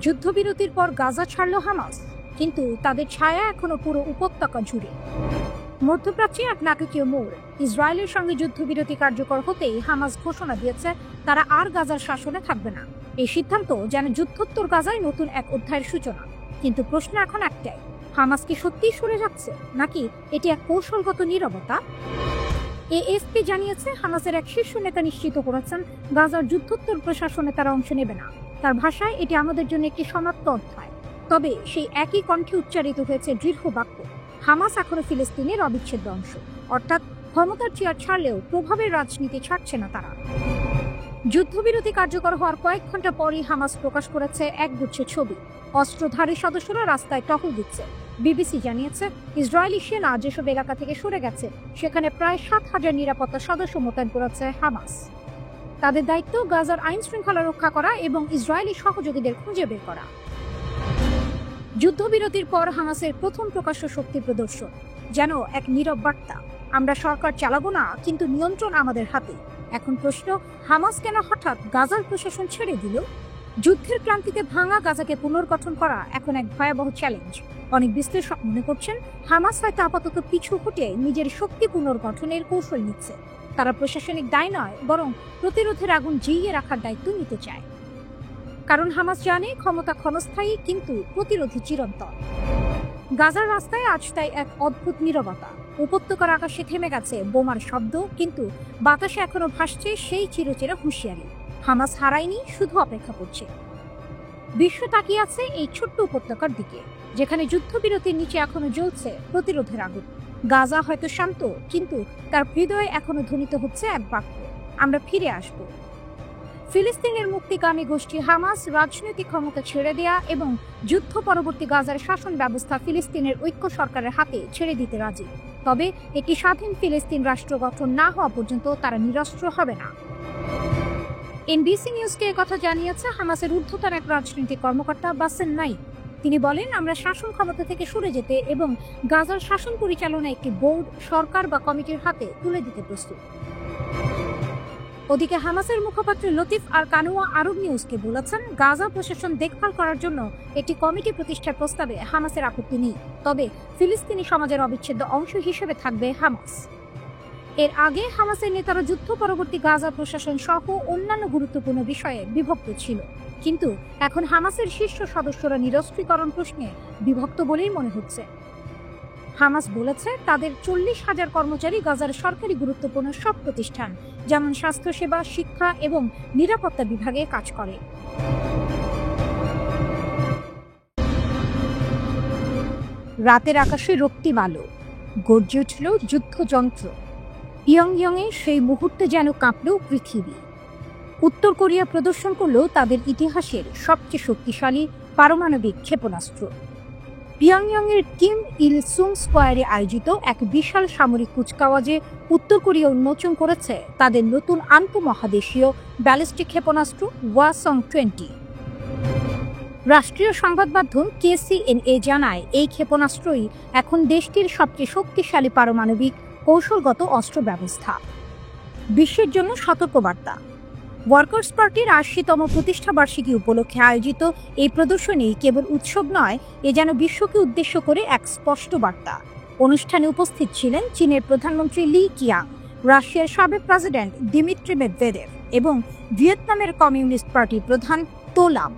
যুদ্ধবিরতির পর গাজা ছাড়ল হামাস, কিন্তু তাদের ছায়া এখনো পুরো উপত্যকা জুড়ে। মধ্যপ্রাচ্যে এক নাটকীয় মোড়। ইসরায়েলের সঙ্গে যুদ্ধবিরতি কার্যকর হতেই হামাস ঘোষণা দিয়েছে তারা আর গাজার শাসনে থাকবে না। এই সিদ্ধান্ত যেন যুদ্ধোত্তর গাজায় নতুন এক অধ্যায়ের সূচনা। কিন্তু প্রশ্ন এখন একটাই, হামাস কি সত্যিই সরে যাচ্ছে, নাকি এটি এক কৌশলগত নীরবতা? এএফপি জানিয়েছে হামাসের এক শীর্ষ নেতা নিশ্চিত করেছেন গাজার যুদ্ধোত্তর প্রশাসনে তারা অংশ নেবে না। তার ভাষায় এটি আমাদের জন্য একটি সমাপ্ত অধ্যায়। তবে সেই একই কণ্ঠে উচ্চারিত হয়েছে দৃঢ় বাক্য, হামাস এখনো ফিলিস্তিনের অবিচ্ছেদ্য অংশ। অর্থাৎ ক্ষমতার চেয়ার ছাড়লেও প্রভাবের রাজনীতি ছাড়ছে না তারা। যুদ্ধবিরতি কার্যকর হওয়ার কয়েক ঘন্টা পরই হামাস প্রকাশ করেছে একগুচ্ছ ছবি। অস্ত্রধারী সদস্যরা রাস্তায় টহল দিচ্ছে। বিবিসি জানিয়েছে ইসরায়েলি সেনা যেসব এলাকা থেকে সরে গেছে সেখানে প্রায় 7,000 নিরাপত্তা সদস্য মোতায়েন করেছে হামাস। তাদের দায়িত্ব গাজার আইন শৃঙ্খলা রক্ষা করা এবং ইসরায়েলি সহযোগীদের খুঁজে বের করা। যুদ্ধবিরতির পর হামাসের প্রথম প্রকাশ্য শক্তি প্রদর্শন যেন এক নীরব বার্তা, আমরা সরকার চালাবো না, কিন্তু নিয়ন্ত্রণ আমাদের হাতে। এখন প্রশ্ন, হামাস কেন হঠাৎ গাজার প্রশাসন ছেড়ে দিল? যুদ্ধের ক্লান্তিতে ভাঙা গাজাকে পুনর্গঠন করা এখন এক ভয়াবহ চ্যালেঞ্জ। অনেক বিশ্লেষক মনে করছেন হামাস হয়তো আপাতত পিছু হটে নিজের শক্তি পুনর্গঠনের কৌশল নিচ্ছে। তারা প্রশাসনিক দায় নয়, বরং প্রতিরোধের আগুন জিইয়ে রাখার দায়িত্ব নিতে চায়। কারণ হামাস জানে ক্ষমতা ক্ষণস্থায়ী, কিন্তু প্রতিরোধী চিরন্তন। গাজার রাস্তায় আজ তাই এক অদ্ভুত নীরবতা। উপত্যকার আকাশে থেমে গেছে বোমার শব্দ, কিন্তু বাতাসে এখনো ভাসছে সেই চিরচেরা হুঁশিয়ারি, হামাস হারায়নি, শুধু অপেক্ষা করছে। বিশ্ব তাকিয়ে আছে এই ছোট্ট উপত্যকার দিকে, যেখানে যুদ্ধবিরতির নিচে এখনো জ্বলছে প্রতিরোধের আগুন। গাজা হয়তো শান্ত, কিন্তু তার হৃদয়ে এখনো ধ্বনিত হচ্ছে এক বাক্য, আমরা ফিরে আসব। ফিলিস্তিনের মুক্তিকামী গোষ্ঠী হামাস রাজনৈতিক ক্ষমতা ছেড়ে দেয়া এবং যুদ্ধ পরবর্তী গাজার শাসন ব্যবস্থা ফিলিস্তিনের ঐক্য সরকারের হাতে ছেড়ে দিতে রাজি। তবে একটি স্বাধীন ফিলিস্তিন রাষ্ট্র গঠন না হওয়া পর্যন্ত তারা নিরস্ত্র হবে না। এনবিসি নিউজকে একথা জানিয়েছে হামাসের ঊর্ধ্বতন এক রাজনৈতিক কর্মকর্তা বাসেম নাইম। তিনি বলেন, আমরা শাসন ক্ষমতা থেকে সরে যেতে এবং গাজার শাসন পরিচালনা একটি বোর্ড, সরকার বা কমিটির হাতে তুলে দিতে প্রস্তুত। ওদিকে হামাসের মুখপাত্র লতিফ আর কানুয়া আরব নিউজকে বলেছেন, গাজা প্রশাসন দেখভাল করার জন্য একটি কমিটি প্রতিষ্ঠার প্রস্তাবে হামাসের আপত্তি নেই, তবে ফিলিস্তিনি সমাজের অবিচ্ছেদ্য অংশ হিসেবে থাকবে হামাস। এর আগে হামাসের নেতারা যুদ্ধ পরবর্তী গাজা প্রশাসন সহ অন্যান্য গুরুত্বপূর্ণ বিষয়ে বিভক্ত ছিল, কিন্তু এখন হামাসের শীর্ষ সদস্যরা নিরস্ত্রীকরণ প্রশ্নে বিভক্ত বলেই মনে হচ্ছে। হামাস বলেছে তাদের 40,000 কর্মচারী গাজার সরকারি গুরুত্বপূর্ণ সব প্রতিষ্ঠান, যেমন স্বাস্থ্যসেবা, শিক্ষা এবং নিরাপত্তা বিভাগে কাজ করে। রাতের আকাশে রক্তিম আলো, গর্জে উঠল যুদ্ধযন্ত্র। পিয়ংইয়ংয়ে সেই মুহূর্তে যেন কাঁপল পৃথিবী। উত্তর কোরিয়া প্রদর্শন করল তাদের ইতিহাসের সবচেয়ে শক্তিশালী পারমাণবিক ক্ষেপণাস্ত্র। পিয়ংইয়ংয়ের কিম ইল সুং স্কোয়ারে আয়োজিত এক বিশাল সামরিক কুচকাওয়াজে উত্তর কোরিয়া উন্মোচন করেছে তাদের নতুন আন্তঃমহাদেশীয় ব্যালিস্টিক ক্ষেপণাস্ত্র ওয়াসং-20। রাষ্ট্রীয় সংবাদ মাধ্যম KCNA জানায়, এই ক্ষেপণাস্ত্রই এখন দেশটির সবচেয়ে শক্তিশালী পারমাণবিক কৌশলগত অস্ত্র ব্যবস্থা। বিশ্বের জন্য সতর্কবার্তা। ওয়ার্কার্স পার্টির 80তম প্রতিষ্ঠা বার্ষিকী উপলক্ষে আয়োজিত এই প্রদর্শনী কেবল উৎসব নয়, এ যেন বিশ্বকে উদ্দেশ্য করে এক স্পষ্ট বার্তা। অনুষ্ঠানে উপস্থিত ছিলেন চীনের প্রধানমন্ত্রী লি কিয়াং, রাশিয়ার সাবেক প্রেসিডেন্ট দিমিত্রি মেদভেদেভ এবং ভিয়েতনামের কমিউনিস্ট পার্টির প্রধান তো লাম।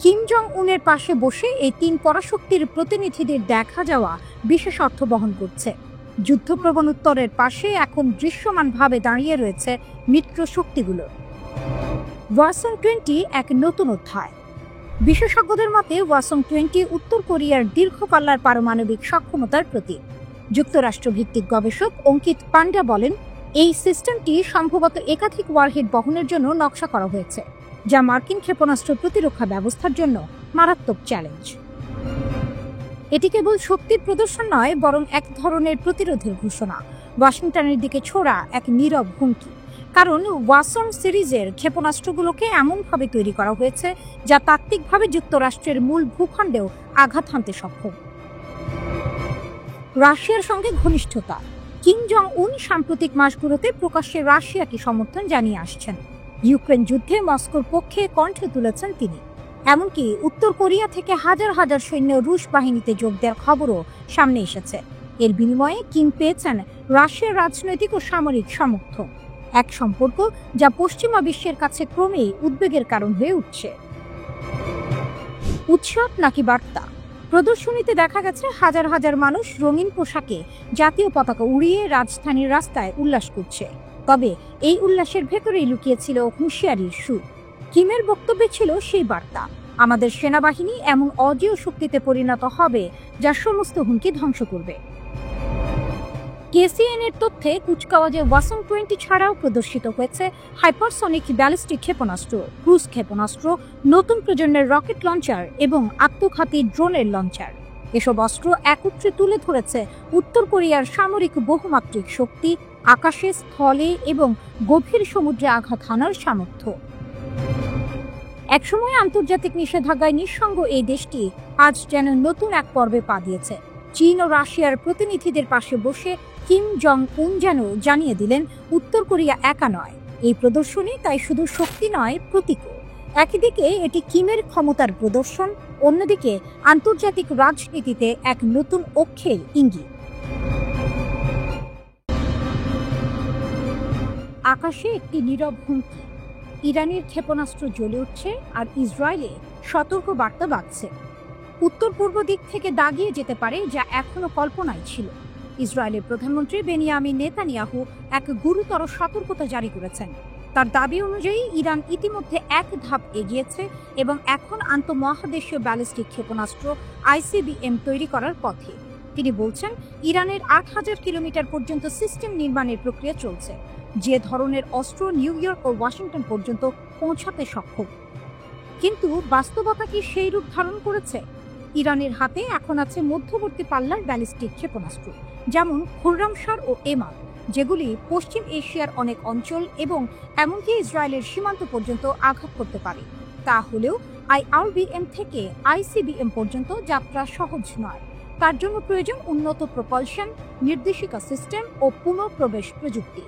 কিম জং উনের পাশে বসে এই 3 পরাশক্তির প্রতিনিধিদের দেখা যাওয়া বিশেষ অর্থ বহন করছে। যুদ্ধপ্রবণ উত্তরের পাশে এখন দৃশ্যমানভাবে দাঁড়িয়ে রয়েছে মিত্র শক্তিগুলো। ওয়াসং-20 এক নতুন অধ্যায়। বিশেষজ্ঞদের মতে ওয়াসং-20 উত্তর কোরিয়ার দীর্ঘপাল্লার পারমাণবিক সক্ষমতার প্রতীক। যুক্তরাষ্ট্র ভিত্তিক গবেষক অঙ্কিত পান্ডা বলেন, এই সিস্টেমটি সম্ভবত একাধিক ওয়ারহেড বহনের জন্য নকশা করা হয়েছে, যা মার্কিন ক্ষেপণাস্ত্র প্রতিরক্ষা ব্যবস্থার জন্য মারাত্মক চ্যালেঞ্জ। এটি কেবল শক্তির প্রদর্শন নয়, বরং এক ধরনের প্রতিরোধের ঘোষণা, ওয়াশিংটনের দিকে ছোড়া এক নীরব হুমকি। কারণ ওয়াসং সিরিজের ক্ষেপণাস্ত্রগুলোকে এমনভাবে তৈরি করা হয়েছে যা তাত্ত্বিকভাবে যুক্তরাষ্ট্রের মূল ভূখণ্ডেও আঘাত হানতে সক্ষম। রাশিয়ার সঙ্গে ঘনিষ্ঠতা। কিম জং উন সাম্প্রতিক মাসগুলোতে প্রকাশ্যে রাশিয়াকে সমর্থন জানিয়ে আসছেন। ইউক্রেন যুদ্ধে মস্কোর পক্ষে কণ্ঠ তুলেছেন তিনি। এমনকি উত্তর কোরিয়া থেকে হাজার হাজার সৈন্য রুশ বাহিনীতে যোগ দেওয়ার খবরও সামনে এসেছে। এর বিনিময়ে কিম পেয়েছেন রাশিয়ার রাজনৈতিক ও সামরিক সমর্থন, এক সম্পর্ক যা পশ্চিমা বিশ্বের কাছে ক্রমেই উদ্বেগের কারণ হয়ে উঠছে। উৎসব নাকি বার্তা? প্রদর্শনীতে দেখা গেছে হাজার হাজার মানুষ রঙিন পোশাকে জাতীয় পতাকা উড়িয়ে রাজধানীর রাস্তায় উল্লাস করছে। তবে এই উল্লাসের ভেতরেই লুকিয়েছিল হুঁশিয়ারির সুর। কিমের বক্তব্যে ছিল সেই বার্তা, আমাদের সেনাবাহিনী এমন অজেয় শক্তিতে পরিণত হবে যা সমস্ত হুমকি ধ্বংস করবে। KCN এর তথ্যে কুচকাওয়াজে ওয়াসং 20 ছাড়াও প্রদর্শিত হয়েছে হাইপারসনিক ব্যালিস্টিক ক্ষেপণাস্ত্র, ক্রুজ ক্ষেপণাস্ত্র, নতুন প্রজন্মের রকেট লঞ্চার এবং আত্মঘাতী ড্রোনের লঞ্চার। এসব অস্ত্র একত্রে তুলে ধরেছে উত্তর কোরিয়ার সামরিক বহুমাত্রিক শক্তি, আকাশে, স্থলে এবং গভীর সমুদ্রে আঘাত হানার সামর্থ্য। একসময় আন্তর্জাতিক নিষেধাজ্ঞায় নিঃসঙ্গ এই দেশটি আজ যেন নতুন এক পর্বে পা দিয়েছে। চীন ও রাশিয়ার প্রতিনিধিদের পাশে বসে কিম জং উন যেন জানিয়ে দিলেন উত্তর কোরিয়া একা নয়। এই প্রদর্শনী তাই শুধু শক্তি নয়, প্রতীকও। একদিকে এটি কিমের ক্ষমতার প্রদর্শন, অন্যদিকে আন্তর্জাতিক রাজনীতিতে এক নতুন অক্ষের ইঙ্গিত। আকাশে একটি নীরব হুমকি, ইরানের ক্ষেপণাস্ত্র জ্বলে উঠছে আর ইসরায়েলে সতর্ক বার্তা বাজছে। উত্তর পূর্ব দিক থেকে দাগিয়ে যেতে পারে যা এখনো কল্পনায় ছিল। ইসরায়েলের প্রধানমন্ত্রী বেনিয়ামিন নেতানিয়াহু এক গুরুতর সতর্কতা জারি করেছেন। তার দাবি অনুযায়ী ইরান ইতিমধ্যে এক ধাপ এগিয়েছে এবং এখন আন্তঃমহাদেশীয় ব্যালিস্টিক ক্ষেপণাস্ত্র ICBM তৈরি করার পথে। তিনি বলছেন, ইরানের ৮,০০০ কিলোমিটার পর্যন্ত সিস্টেম নির্মাণের প্রক্রিয়া চলছে, যে ধরনের অস্ত্র নিউ ইয়র্ক ও ওয়াশিংটন পর্যন্ত পৌঁছাতে সক্ষম। কিন্তু বাস্তবতা কি সেই রূপ ধারণ করেছে? ইরানের হাতে এখন আছে মধ্যবর্তী পাল্লার ব্যালিস্টিক ক্ষেপণাস্ত্র, যেমন খুররামশার ও এমান, যেগুলি পশ্চিম এশিয়ার অনেক অঞ্চল এবং এমনকি ইসরায়েলের সীমান্ত পর্যন্ত আঘাত করতে পারে। তা হলেও IRBM থেকে ICBM পর্যন্ত যাত্রা সহজ নয়। তার জন্য প্রয়োজন উন্নত প্রপালশন, নির্দেশিকা সিস্টেম ও পুনঃপ্রবেশ প্রযুক্তি।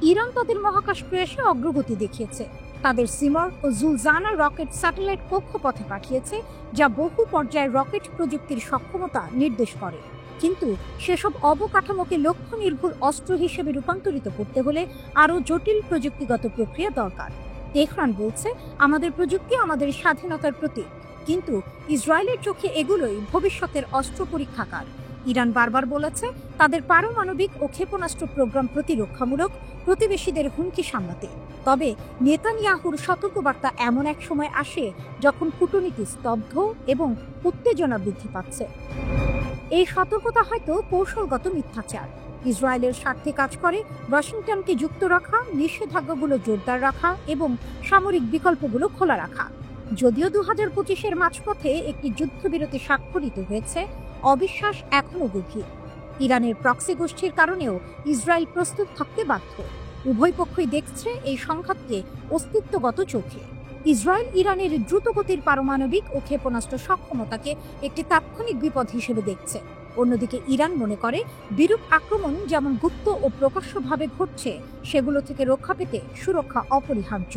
ইরান তাদের মহাকাশ প্রয়াসে অগ্রগতি দেখিয়েছে। তাদের সিমর ও জুলজানা রকেট স্যাটেলাইট কক্ষপথে পাঠিয়েছে, যা বহু পর্যায়ের রকেট প্রযুক্তির সক্ষমতা নির্দেশ করে। কিন্তু সেসব অবকাঠামোকে লক্ষ্য নির্ভুল অস্ত্র হিসেবে রূপান্তরিত করতে হলে আরও জটিল প্রযুক্তিগত প্রক্রিয়া দরকার। তেহরান বলছে, আমাদের প্রযুক্তি আমাদের স্বাধীনতার প্রতীক, কিন্তু ইসরায়েলের চোখে এগুলোই ভবিষ্যতের অস্ত্র পরীক্ষাগার। ইরান বারবার বলেছে, তাদের পারমাণবিক ও ক্ষেপণাস্ত্র প্রোগ্রাম প্রতিরক্ষামূলক, প্রতিবেশীদের হুমকি সামলাতে। তবে নেতানিয়াহুর সতর্কবার্তা এমন এক সময় আসে যখন কূটনীতি স্তব্ধ এবং উত্তেজনা বৃদ্ধি পাচ্ছে। এই সতর্কতা হয়তো কৌশলগত মিথ্যাচার। ইসরায়েলের স্বার্থে কাজ করে ওয়াশিংটনকে যুক্ত রাখা, নিষেধাজ্ঞাগুলো জোরদার রাখা এবং সামরিক বিকল্পগুলো খোলা রাখা। যদিও 2025-এর মাঝপথে একটি যুদ্ধবিরতি স্বাক্ষরিত হয়েছে, অবিশ্বাস এখনো গভীর। ইরানের প্রক্সি গোষ্ঠীর কারণেও ইসরায়েল প্রস্তুত থাকতে বাধ্য। উভয় পক্ষই দেখছে এই সংঘাতকে অস্তিত্বগত চোখে। ইসরায়েল ইরানের দ্রুতগতির পারমাণবিক ও ক্ষেপণাস্ত্র সক্ষমতাকে একটি তাৎক্ষণিক বিপদ হিসেবে দেখছে। অন্যদিকে ইরান মনে করে, বিরূপ আক্রমণ যেমন গুপ্ত ও প্রকাশ্যভাবে ঘটছে, সেগুলো থেকে রক্ষা পেতে সুরক্ষা অপরিহার্য।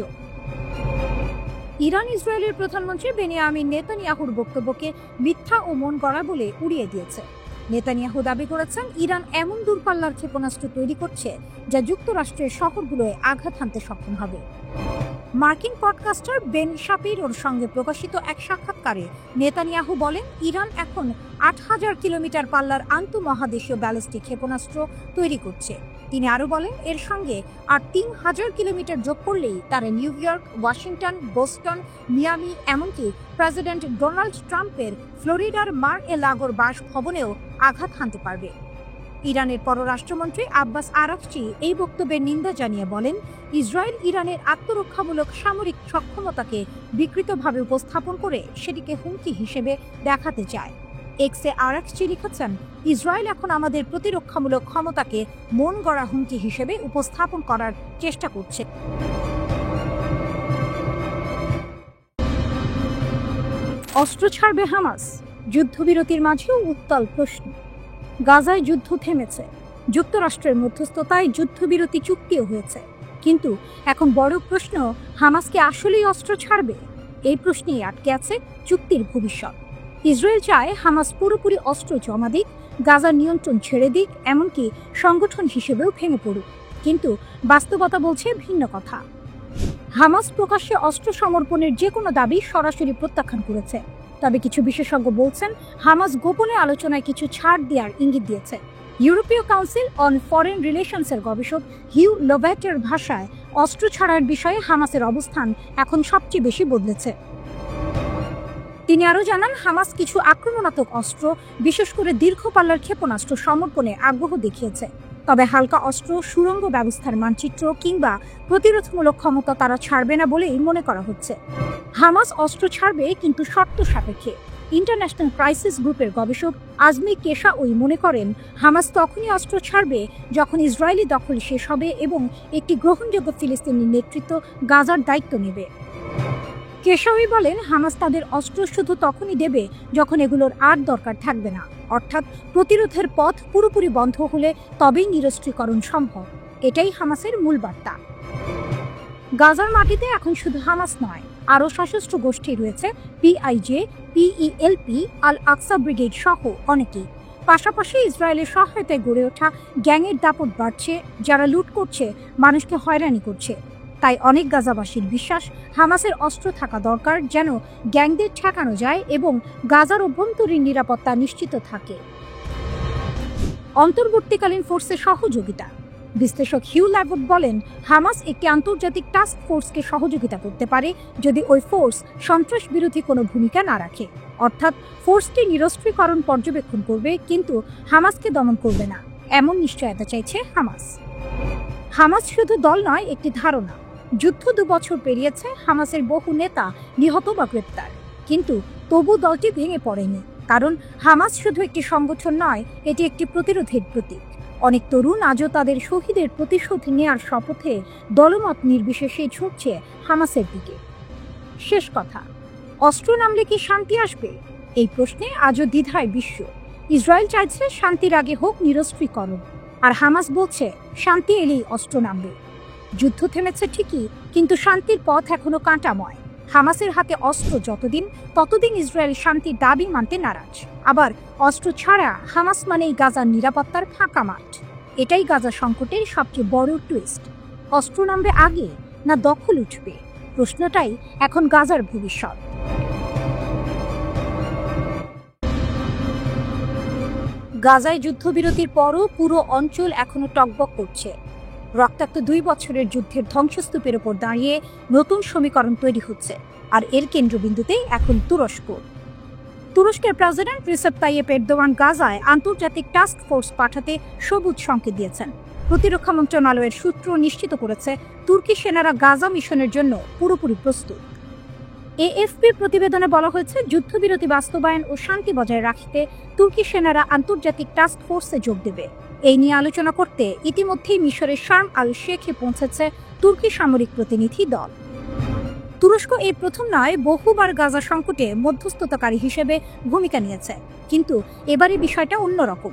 ইরান ইসরায়েলের প্রধানমন্ত্রী বেনিয়ামিন নেতানিয়াহুর বক্তব্যকে মিথ্যা ও মন গড়া বলে উড়িয়ে দিয়েছে। নেতানিয়াহু দাবি করেছেন, ইরান এমন দূরপাল্লার ক্ষেপণাস্ত্র তৈরি করছে যা যুক্তরাষ্ট্রের শহরগুলোয় আঘাত হানতে সক্ষম হবে। মার্কিন পডকাস্টার বেন শাপিরোর সঙ্গে প্রকাশিত এক সাক্ষাৎকারে নেতানিয়াহু বলেন, ইরান এখন ৮,০০০ কিলোমিটার পাল্লার আন্তঃমহাদেশীয় ব্যালিস্টিক ক্ষেপণাস্ত্র তৈরি করছে। তিনি আরও বলেন, এর সঙ্গে আর ৩,০০০ কিলোমিটার যোগ করলেই তারা new York, Washington, Boston, Miami, এমনকি প্রেসিডেন্ট ডোনাল্ড ট্রাম্পের ফ্লোরিডার মার-এ-লাগোর বাসভবনেও আঘাত হানতে পারবে। ইরানের পররাষ্ট্রমন্ত্রী আব্বাস আরাকচি এই বক্তব্যের নিন্দা জানিয়ে বলেন, ইসরায়েল ইরানের আত্মরক্ষামূলক সামরিক সক্ষমতাকে বিকৃতভাবে উপস্থাপন করে সেটিকে হুমকি হিসেবে দেখাতে চায়। এক্সে আরাকচি লিখেছেন, ইসরায়েল এখন আমাদের প্রতিরক্ষামূলক ক্ষমতাকে মন গড়া হুমকি হিসেবে উপস্থাপন করার চেষ্টা করছে। অস্ত্র ছাড়বে হামাস? যুদ্ধবিরতির মাঝেও উত্তাল প্রশ্ন। গাজায় যুদ্ধ থেমেছে, যুক্তরাষ্ট্রের মধ্যস্থতায় যুদ্ধবিরতি চুক্তিও হয়েছে, কিন্তু এখন বড় প্রশ্ন, হামাস কি আসলেই অস্ত্র ছাড়বে? এই প্রশ্নেই আটকে আছে চুক্তির ভবিষ্যৎ। ইসরায়েল চায় হামাস পুরোপুরি অস্ত্র জমা দিক, গাজার নিয়ন্ত্রণ ছেড়ে দিক, এমনকি সংগঠন হিসেবেও ভেঙে পড়ুক। কিন্তু বাস্তবতা বলছে ভিন্ন কথা। হামাস প্রকাশ্যে অস্ত্র সমর্পণের যে কোনো দাবি সরাসরি প্রত্যাখ্যান করেছে। তবে কিছু বিশেষজ্ঞ বলছেন হামাস গোপনে আলোচনায় কিছু ছাড় দেওয়ার ইঙ্গিত দিয়েছে। ইউরোপীয় কাউন্সিল অন ফরেন রিলেশনসের গবেষক হিউ লোভ্যাটের ভাষায় অস্ত্র ছাড়ার বিষয়ে হামাসের অবস্থান এখন সবচেয়ে বেশি বদলেছে। তিনি আরও জানান, হামাস কিছু আক্রমণাত্মক অস্ত্র, বিশেষ করে দীর্ঘ পাল্লার ক্ষেপণাস্ত্র সমর্পণে আগ্রহ দেখিয়েছে। তবে হালকা অস্ত্র, সুড়ঙ্গ ব্যবস্থার মানচিত্র কিংবা প্রতিরোধমূলক ক্ষমতা তারা ছাড়বে না বলেই মনে করা হচ্ছে। হামাস অস্ত্র ছাড়বে, কিন্তু শর্ত সাপেক্ষে। ইন্টারন্যাশনাল ক্রাইসিস গ্রুপের গবেষক আজমি কেশাওয়ি মনে করেন, হামাস তখনই অস্ত্র ছাড়বে যখন ইসরায়েলি দখল শেষ হবে এবং একটি গ্রহণযোগ্য ফিলিস্তিনি নেতৃত্ব গাজার দায়িত্ব নেবে। কেশাওয়ি বলেন, হামাস তাদের অস্ত্র শুধু তখনই দেবে যখন এগুলোর আর দরকার থাকবে না, অর্থাৎ প্রতিরোধের পথ পুরোপুরি বন্ধ হলে তবেই নিরস্ত্রীকরণ সম্ভব। এটাই হামাসের মূল বার্তা। গাজার মাটিতে এখন শুধু হামাস নয়, আরও সশস্ত্র গোষ্ঠী রয়েছে, পিআইজে, পিইএলপি, আল আকসা ব্রিগেড সহ অনেকেই। পাশাপাশি ইসরায়েলের সহায়তায় গড়ে ওঠা গ্যাংয়ের দাপট বাড়ছে, যারা লুট করছে, মানুষকে হয়রানি করছে। তাই অনেক গাজাবাসীর বিশ্বাস, হামাসের অস্ত্র থাকা দরকার যেন গ্যাংদের ঠেকানো যায় এবং গাজার অভ্যন্তরীণ নিরাপত্তা নিশ্চিত থাকে। অন্তর্বর্তীকালীন ফোর্সের সহযোগিতা। বিশ্লেষক হিউ ল্যাভট বলেন, হামাস একটি আন্তর্জাতিক টাস্ক ফোর্সকে সহযোগিতা করতে পারে যদি ওই ফোর্স সন্ত্রাস বিরোধী কোনো ভূমিকা না রাখে। অর্থাৎ ফোর্সটি নিরস্ত্রীকরণ পর্যবেক্ষণ করবে, কিন্তু হামাসকে দমন করবে না, এমন নিশ্চয়তা চাইছে হামাস। হামাস শুধু দল নয়, একটি ধারণা। যুদ্ধ 2 বছর পেরিয়েছে, হামাসের বহু নেতা নিহত বা গ্রেপ্তার, কিন্তু তবু দলটি ভেঙে পড়েনি। কারণ হামাস শুধু একটি সংগঠন নয়, এটি একটি প্রতিরোধের প্রতীক। অনেক তরুণ আজও তাদের শহীদের প্রতিশোধ নেয়ার শপথে দলমত নির্বিশেষে ছুটছে হামাসের দিকে। শেষ কথা, অস্ত্র নামলে কি শান্তি আসবে? এই প্রশ্নে আজও দ্বিধায় বিশ্ব। ইসরায়েল চাইছে শান্তির আগে হোক নিরস্ত্রীকরণ, আর হামাস বলছে শান্তি এলেই অস্ত্র নামবে। যুদ্ধ থেমেছে ঠিকই, কিন্তু শান্তির পথ এখনো কাঁটাময়। হামাসের হাতে অস্ত্র যতদিন, ততদিন ইসরায়েল শান্তির দাবি মানতে নারাজ। আবার অস্ত্র ছাড়া হামাস মানেই গাজার নিরাপত্তার ফাঁকা মাঠ। এটাই গাজা সংকটের সবচেয়ে বড় টুইস্ট। অস্ত্র নামবে আগে না দখল উঠবে? প্রশ্নটাই এখন গাজার ভবিষ্যৎ। গাজায় যুদ্ধবিরতির পরও পুরো অঞ্চল এখনো টগবগ করছে। রক্তাক্ত 2 বছরের যুদ্ধের ধ্বংসস্তূপের ওপর দাঁড়িয়ে নতুন সমীকরণ তৈরি হচ্ছে, আর এর কেন্দ্রবিন্দুতেই এখন তুরস্ক। তুরস্কের প্রেসিডেন্ট রিসেপ তাইয়েপ এরদোয়ান গাজায় আন্তর্জাতিক টাস্ক ফোর্স পাঠাতে সবুজ সংকেত দিয়েছেন। প্রতিরক্ষা মন্ত্রণালয়ের সূত্র নিশ্চিত করেছে, তুর্কি সেনারা গাজা মিশনের জন্য পুরোপুরি প্রস্তুত। এএফপির প্রতিবেদনে বলা হয়েছে, যুদ্ধবিরতি বাস্তবায়ন ও শান্তি বজায় রাখতে তুর্কি সেনারা আন্তর্জাতিক টাস্ক ফোর্সে যোগ দেবে। এই নিয়ে আলোচনা করতে ইতিমধ্যেই মিশরের শার্ম আল শেখে পৌঁছেছে তুর্কি সামরিক প্রতিনিধি দল। তুরস্ক এই প্রথম নয়, বহুবার গাজা সংকটে মধ্যস্থতাকারী হিসেবে ভূমিকা নিয়েছে। কিন্তু এবারে বিষয়টা অন্যরকম।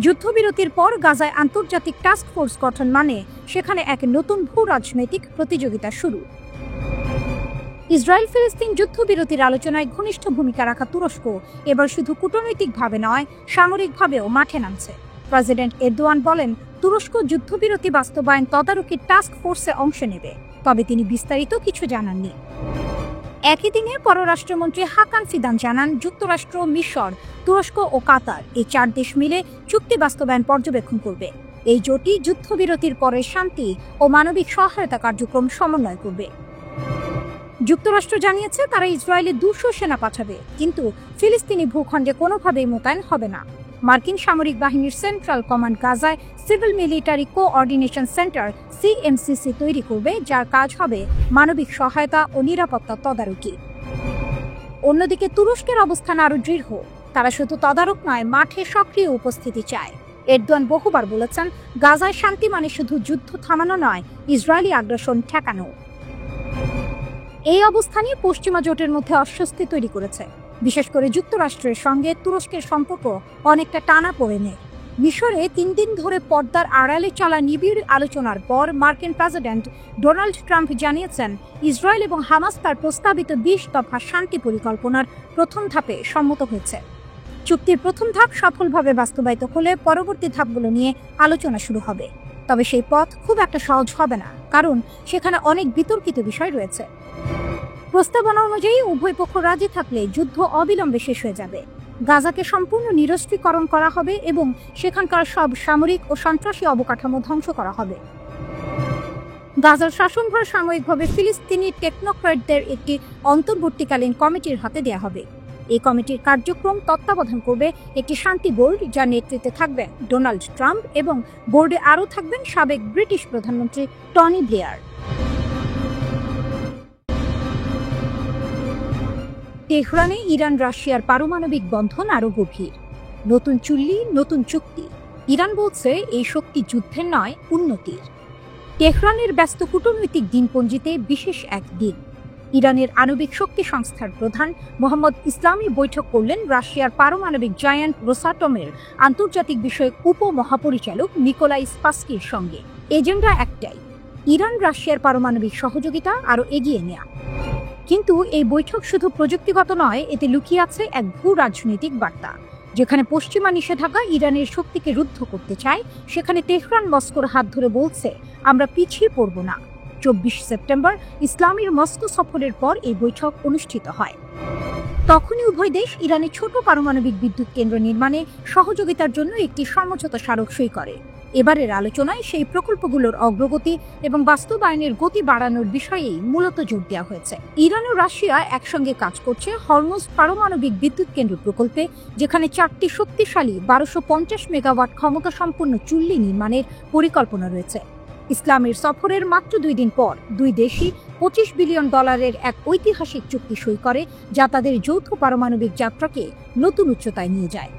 যুদ্ধবিরতির পর গাজায় আন্তর্জাতিক টাস্ক ফোর্স গঠন মানে সেখানে এক নতুন ভূ রাজনৈতিক প্রতিযোগিতা শুরু। ইসরায়েল ফিলিস্তিন যুদ্ধবিরতির আলোচনায় ঘনিষ্ঠ ভূমিকা রাখা তুরস্ক এবার শুধু কূটনৈতিকভাবে নয়, সামরিকভাবেও মাঠে নামছে। প্রেসিডেন্ট এরদোয়ান বলেন, তুরস্ক যুদ্ধবিরতি বাস্তবায়ন তদারকির টাস্ক ফোর্সে অংশ নেবে, তবে তিনি বিস্তারিত কিছু জানাননি। একই দিনে পররাষ্ট্রমন্ত্রী হাকান ফিদান জানান, যুক্তরাষ্ট্র, মিশর, তুরস্ক ও কাতার এই 4 দেশ মিলে চুক্তি বাস্তবায়ন পর্যবেক্ষণ করবে। এই জোটই যুদ্ধবিরতির পরে শান্তি ও মানবিক সহায়তা কার্যক্রম সমন্বয় করবে। যুক্তরাষ্ট্র জানিয়েছে, তারা ইসরায়েলে 200 সেনা পাঠাবে, কিন্তু ফিলিস্তিনি ভূখণ্ডে কোনোভাবেই মোতায়েন হবে না। মার্কিন সামরিক বাহিনীর সেন্ট্রাল কমান্ড গাজায় সিভিল মিলিটারি কোঅর্ডিনেশন সেন্টার সিএমসিসি তৈরি করবে, যার কাজ হবে মানবিক সহায়তা ও নিরাপত্তা তদারকি। অন্যদিকে তুরস্কের অবস্থান আরও দৃঢ়। তারা শুধু তদারক নয়, মাঠে সক্রিয় উপস্থিতি চায়। এরদোয়ান বহুবার বলেছেন, গাজায় শান্তি মানে শুধু যুদ্ধ থামানো নয়, ইসরায়েলি আগ্রাসন ঠেকানো। এই অবস্থানই পশ্চিমা জোটের মধ্যে অস্বস্তি তৈরি করেছে। বিশেষ করে যুক্তরাষ্ট্রের সঙ্গে তুরস্কের সম্পর্ক অনেকটা টানা পড়ে নেয়। মিশরে 3 দিন ধরে পর্দার আড়ালে চলা নিবিড় আলোচনার পর মার্কিন প্রেসিডেন্ট ডোনাল্ড ট্রাম্প জানিয়েছেন ইসরায়েল এবং হামাস তার প্রস্তাবিত 20 দফা শান্তি পরিকল্পনার প্রথম ধাপে সম্মত হয়েছে। চুক্তির প্রথম ধাপ সফলভাবে বাস্তবায়িত হলে পরবর্তী ধাপগুলো নিয়ে আলোচনা শুরু হবে। তবে সেই পথ খুব একটা সহজ হবে না, কারণ সেখানে অনেক বিতর্কিত বিষয় রয়েছে। প্রস্তাবনা অনুযায়ী উভয় পক্ষ রাজি থাকলে যুদ্ধ অবিলম্বে শেষ হয়ে যাবে। গাজাকে সম্পূর্ণ নিরস্ত্রীকরণ করা হবে এবং সেখানকার সব সামরিক ও সন্ত্রাসী অবকাঠামো ধ্বংস করা হবে। গাজার শাসনভার সাময়িকভাবে ফিলিস্তিনি টেকনোক্র্যাটদের একটি অন্তর্বর্তীকালীন কমিটির হাতে দেওয়া হবে। এই কমিটির কার্যক্রম তত্ত্বাবধান করবে একটি শান্তি বোর্ড, যার নেতৃত্বে থাকবেন ডোনাল্ড ট্রাম্প এবং বোর্ডে আরও থাকবেন সাবেক ব্রিটিশ প্রধানমন্ত্রী টনি ব্লেয়ার। তেহরানে ইরান রাশিয়ার পারমাণবিক বন্ধন আরও গভীর। নতুন চুল্লি, নতুন চুক্তি। ইরান বলছে এই শক্তি যুদ্ধের নয়, উন্নতির। তেহরানের ব্যস্ত কূটনৈতিক দিনপঞ্জিতে বিশেষ এক দিন। ইরানের আণবিক শক্তি সংস্থার প্রধান মোহাম্মদ ইসলামি বৈঠক করলেন রাশিয়ার পারমাণবিক জায়ান্ট রোসাটমের আন্তর্জাতিক বিষয়ক উপমহাপরিচালক নিকোলাই স্পাসকির সঙ্গে। এজেন্ডা একটাই, ইরান রাশিয়ার পারমাণবিক সহযোগিতা আরও এগিয়ে নেওয়া। কিন্তু এই বৈঠক শুধু প্রযুক্তিগত নয়, এতে লুকিয়ে আছে এক ভূ রাজনৈতিক বার্তা। যেখানে পশ্চিমা নিষেধাজ্ঞা ইরানের শক্তিকে রুদ্ধ করতে চায়, সেখানে তেহরান মস্কোর হাত ধরে বলছে আমরা পিছিয়ে পড়ব না। 24 সেপ্টেম্বর ইসলামীর মস্কো সফরের পর এই বৈঠক অনুষ্ঠিত হয়। তখনই উভয় দেশ ইরানের ছোট পারমাণবিক বিদ্যুৎ কেন্দ্র নির্মাণে সহযোগিতার জন্য একটি সমঝোতা স্মারক সই করে। এবারের আলোচনায় সেই প্রকল্পগুলোর অগ্রগতি এবং বাস্তবায়নের গতি বাড়ানোর বিষয়েই মূলত জোর দেওয়া হয়েছে। ইরান ও রাশিয়া একসঙ্গে কাজ করছে হরমুজ পারমাণবিক বিদ্যুৎ কেন্দ্র প্রকল্পে, যেখানে 4টি শক্তিশালী 1250 মেগাওয়াট ক্ষমতা সম্পন্ন চুল্লি নির্মাণের পরিকল্পনা রয়েছে। ইসলামের সফরের মাত্র 2 দিন পর দুই দেশই $25 বিলিয়ন এক ঐতিহাসিক চুক্তি সই করে, যা তাদের যৌথ পারমাণবিক যাত্রাকে নতুন উচ্চতায় নিয়ে যায়।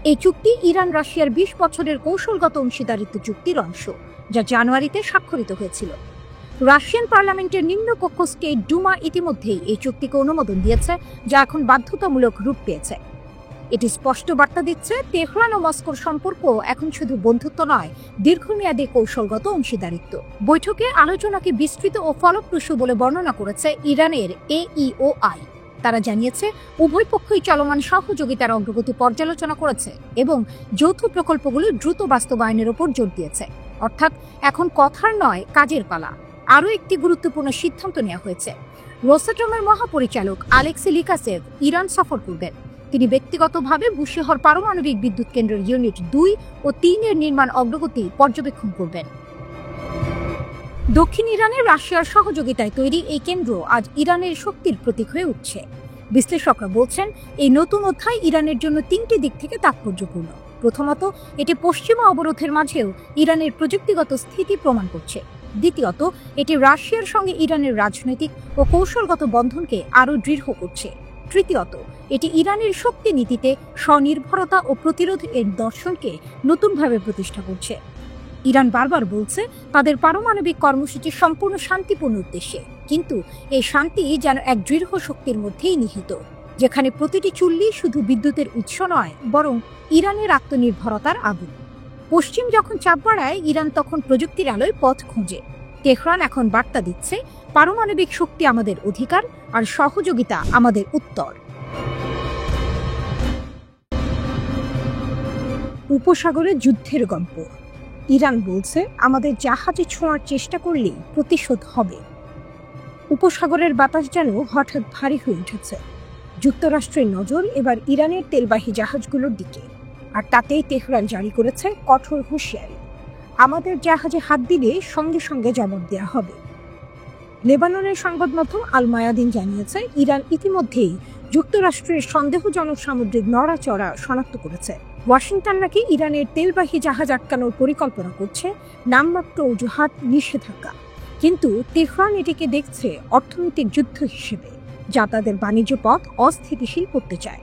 এই চুক্তি ইরান রাশিয়ার 20 বছরের কৌশলগত অংশীদারিত্ব চুক্তির অংশ, যা জানুয়ারিতে স্বাক্ষরিত হয়েছিল। রাশিয়ান পার্লামেন্টের নিম্নকক্ষ স্টেট ডুমা ইতিমধ্যেই এই চুক্তিকে অনুমোদন দিয়েছে, যা এখন বাধ্যতামূলক রূপ পেয়েছে। এটি স্পষ্ট বার্তা দিচ্ছে তেহরান ও মস্কোর সম্পর্ক এখন শুধু বন্ধুত্ব নয়, দীর্ঘমেয়াদী কৌশলগত অংশীদারিত্ব। বৈঠকে আলোচনাকে বিস্তৃত ও ফলপ্রসূ বলে বর্ণনা করেছে ইরানের AEOI। তারা জানিয়েছে উভয় পক্ষই চলমান সহযোগিতার অগ্রগতি পর্যালোচনা করেছে এবং যৌথ প্রকল্পগুলো দ্রুত বাস্তবায়নের উপর জোর দিয়েছে। অর্থাৎ এখন কথার নয়, কাজের পালা। আরও একটি গুরুত্বপূর্ণ সিদ্ধান্ত নেওয়া হয়েছে। রোসাটমের মহাপরিচালক আলেক্সি লিকাসেভ ইরান সফর করবেন। তিনি ব্যক্তিগতভাবে বুশেহর পারমাণবিক বিদ্যুৎ কেন্দ্রের ইউনিট 2 ও 3 এর নির্মাণ অগ্রগতি পর্যবেক্ষণ করবেন। দক্ষিণ ইরানে রাশিয়ার সহযোগিতায় তৈরি এই কেন্দ্র আজ ইরানের শক্তির প্রতীক হয়ে উঠছে। বিশ্লেষকরা বলছেন এই নতুন অধ্যায় ইরানের জন্য 3টি দিক থেকে তাৎপর্যপূর্ণ। প্রথমত, এটি পশ্চিমা অবরোধের মাঝেও ইরানের প্রযুক্তিগত স্থিতি প্রমাণ করছে। দ্বিতীয়ত, এটি রাশিয়ার সঙ্গে ইরানের রাজনৈতিক ও কৌশলগত বন্ধনকে আরও দৃঢ় করছে। তৃতীয়ত, এটি ইরানের শক্তি নীতিতে স্বনির্ভরতা ও প্রতিরোধ এর দর্শনকে নতুনভাবে প্রতিষ্ঠা করছে। ইরান বারবার বলছে তাদের পারমাণবিক কর্মসূচি সম্পূর্ণ শান্তিপূর্ণ উদ্দেশ্যে, কিন্তু এই শান্তি যেন এক দৃঢ় শক্তির মধ্যেই নিহিত, যেখানে প্রতিটি চুল্লি শুধু বিদ্যুতের উৎস নয়, বরং ইরানের আত্মনির্ভরতার আগুন। পশ্চিম যখন চাপ বাড়ায়, ইরান তখন প্রযুক্তির আলোয় পথ খোঁজে। তেহরান এখন বার্তা দিচ্ছে পারমাণবিক শক্তি আমাদের অধিকার, আর সহযোগিতা আমাদের উত্তর। উপসাগরে যুদ্ধের গল্প। ইরান বলছে আমাদের জাহাজে ছোঁয়ার চেষ্টা করলেই প্রতিশোধ হবে। উপসাগরের বাতাস যেন হঠাৎ ভারী হয়ে উঠেছে। যুক্তরাষ্ট্রের নজর এবার ইরানের তেলবাহী জাহাজগুলোর দিকে, আর তাতেই তেহরান জারি করেছে কঠোর হুঁশিয়ারি। আমাদের জাহাজে হাত দিলে সঙ্গে সঙ্গে জবাব দেওয়া হবে। লেবাননের সংবাদ মাধ্যম আল মায়াদিন জানিয়েছে ইরান ইতিমধ্যেই যুক্তরাষ্ট্রের সন্দেহজনক সামুদ্রিক নড়াচড়া শনাক্ত করেছে। ওয়াশিংটন নাকি ইরানের তেলবাহী জাহাজ আটকানোর পরিকল্পনা করছে, নামমাত্র অজুহাত নিষেধাজ্ঞা। কিন্তু তেহরান এটিকে দেখছে অর্থনৈতিক যুদ্ধ হিসেবে, যা তাদের বাণিজ্য পথ অস্থিতিশীল করতে চায়।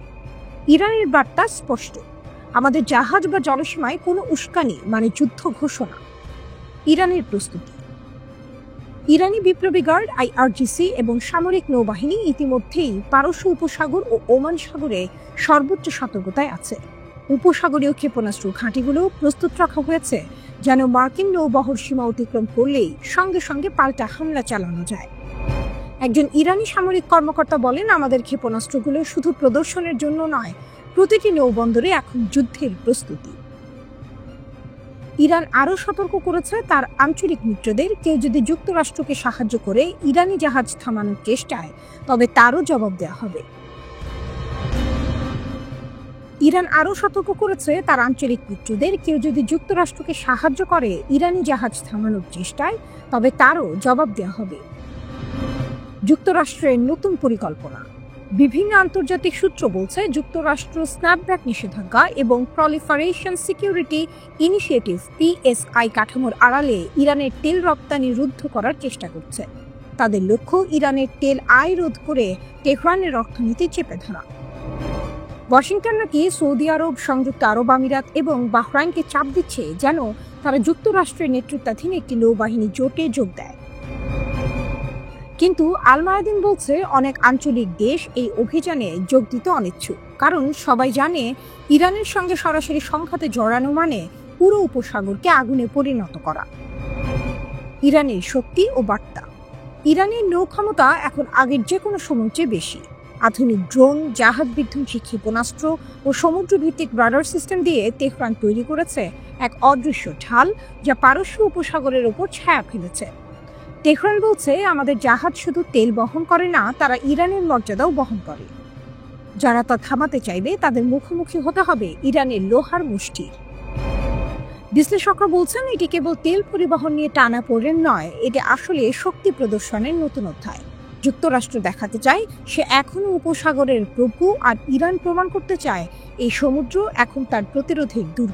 ইরানের বার্তা স্পষ্ট, আমাদের জাহাজ বা জলসীমায় কোনো উস্কানি মানে যুদ্ধ ঘোষণা। ইরানের প্রস্তুতি। ইরানি বিপ্লবী গার্ড IRGC এবং সামরিক নৌবাহিনী ইতিমধ্যেই পারস্য উপসাগর ও ওমান সাগরে সর্বোচ্চ সতর্কতায় আছে। উপসাগরীয় ক্ষেপণাস্ত্র ঘাঁটিগুলো প্রস্তুত রাখা হয়েছে যেন মার্কিন নৌবহর সীমা অতিক্রম করলেই সঙ্গে সঙ্গে পাল্টা হামলা চালানো যায়। একজন ইরানি সামরিক কর্মকর্তা বলেন, আমাদের ক্ষেপণাস্ত্রগুলো শুধু প্রদর্শনের জন্য নয়, প্রতিটি নৌবন্দরে এখন যুদ্ধের প্রস্তুতি। ইরান আরও সতর্ক করেছে তার আঞ্চলিক মিত্রদের, কেউ যদি যুক্তরাষ্ট্রকে সাহায্য করে ইরানি জাহাজ থামানোর চেষ্টায়, তবে তারও জবাব দেওয়া হবে। ইরান আরও সতর্ক করেছে তার আঞ্চলিক মিত্রদের, কেউ যদি যুক্তরাষ্ট্রকে সাহায্য করে ইরানি জাহাজ থামানোর চেষ্টায়, তবে তারও জবাব দেওয়া হবে। যুক্তরাষ্ট্রের নতুন পরিকল্পনা। বিভিন্ন আন্তর্জাতিক সূত্র বলছে, যুক্তরাষ্ট্র স্ন্যাপব্যাক নিষেধাজ্ঞা এবং প্রলিফারেশন সিকিউরিটি ইনিশিয়েটিভ PSI কাঠামোর আড়ালে ইরানের তেল রপ্তানি রুদ্ধ করার চেষ্টা করছে। তাদের লক্ষ্য ইরানের তেল আয় রোধ করে তেহরানের অর্থনীতি চেপে ধরা। ওয়াশিংটন নাকি সৌদি আরব, সংযুক্ত আরব আমিরাত এবং বাহরাইনকে চাপ দিচ্ছে যেন তারা যুক্তরাষ্ট্রের নেতৃত্বাধীন একটি নৌবাহিনী জোটে যোগ দেয়। কিন্তু আল মায়াদিন বলছে, অনেক আঞ্চলিক দেশ এই অভিযানে যোগ দিতে অনিচ্ছুক, কারণ সবাই জানে ইরানের সঙ্গে সরাসরি সংঘাতে জড়ানো মানে পুরো উপসাগরকে আগুনে পরিণত করা। ইরানের শক্তি ও বার্তা। ইরানের নৌ ক্ষমতা এখন আগের যে কোনো সময়ের চেয়ে বেশি। আধুনিক ড্রোন, জাহাজ বিধ্বংসী ক্ষেপণাস্ত্র ও সমুদ্রভিত্তিক রাডার সিস্টেম দিয়ে তেহরান তৈরি করেছে এক অদৃশ্য ঢাল, যা পারস্য উপসাগরের ওপর ছায়া ফেলেছে। তেহরান বলছে, আমাদের জাহাজ শুধু তেল বহন করে না, তারা ইরানের মর্যাদাও বহন করে। যারা তা থামাতে চাইবে তাদের মুখোমুখি হতে হবে ইরানের লোহার মুষ্টির। বিশ্লেষকরা বলছেন, এটি কেবল তেল পরিবহন নিয়ে টানাপোড়েন নয়, এটি আসলে শক্তি প্রদর্শনের নতুন অধ্যায়। যুক্তরাষ্ট্র দেখাতে চায় সে এখনো উপসাগরের প্রভু, আর ইরান প্রমাণ করতে চায় এই সমুদ্র এখন তার প্রতিরোধের দুর্গ।